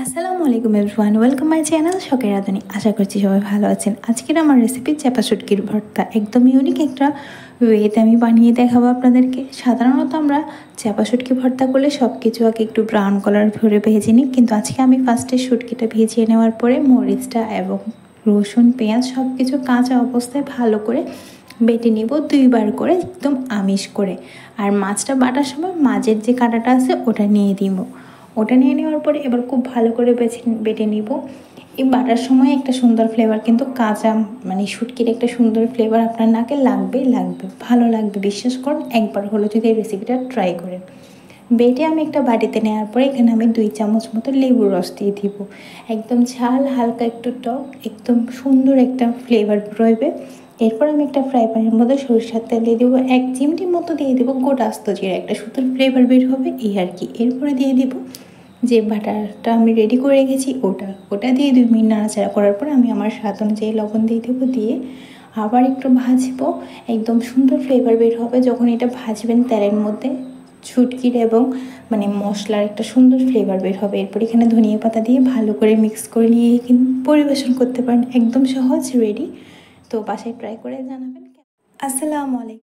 আসসালামু আলাইকুম everyone, welcome my channel শখের রাঁধুনি। আশা করছি সবাই ভালো আছেন। আজকের আমার রেসিপি চাপা শুটকির ভর্তা। একদম ইউনিক একটা ওয়েতে আমি বানিয়ে দেখাবো আপনাদেরকে। সাধারণত আমরা চাপা শুটকি ভর্তা করলে সব কিছু আগে একটু ব্রাউন কালার ভরে ভেজে নিই, কিন্তু আজকে আমি ফার্স্টে শুটকিটা ভিজিয়ে নেওয়ার পরে মরিচটা এবং রসুন পেঁয়াজ সব কিছু কাঁচা অবস্থায় ভালো করে বেটে নিব, দুইবার করে একদম আমিষ করে। আর মাছটা বাটার সময় মাছের যে কাঁটাটা আছে ওটা নিয়ে দিব। ওটা নিয়ে নেওয়ার পরে এবার খুব ভালো করে বেটে নিব। এই বাটার সময় একটা সুন্দর ফ্লেভার, কিন্তু কাঁচা মানে শুটকির একটা সুন্দর ফ্লেভার আপনার নাকে লাগবে ভালো লাগবে, বিশ্বাস করুন। একবার হলো যদি এই রেসিপিটা ট্রাই করেন। বেটে আমি একটা বাটিতে নেওয়ার পরে এখানে আমি 2 চামচ মতো লেবুর রস দিয়ে দিব। একদম ঝাল, হালকা একটু টক, একদম সুন্দর একটা ফ্লেভার রইবে। এরপর আমি একটা ফ্রাই প্যানের মধ্যে সরিষার তেল দিয়ে দেবো, 1 চিমটি মতো দিয়ে দেবো গোটা আস্ত জিরা, একটা সুন্দর ফ্লেভার বের হবে এই আর কি। এরপরে দিয়ে দিব যে বাটারটা আমি রেডি করে রেখেছি ওটা দিয়ে 2 মিনিট নাড়াচাড়া করার পর আমি আমার স্বাদ অনুযায়ী লবণ দিয়ে দেবো, দিয়ে আবার একটু ভাজবো। একদম সুন্দর ফ্লেভার বের হবে যখন এটা ভাজবেন তেলের মধ্যে। শুটকির এবং মানে মশলার একটা সুন্দর ফ্লেভার বের হবে। এরপর এখানে ধনিয়া পাতা দিয়ে ভালো করে মিক্স করে নিয়ে কিন্তু পরিবেশন করতে পারেন। একদম সহজ, রেডি। তো বাসায় ট্রাই করে জানাবেন। আসসালামু আলাইকুম।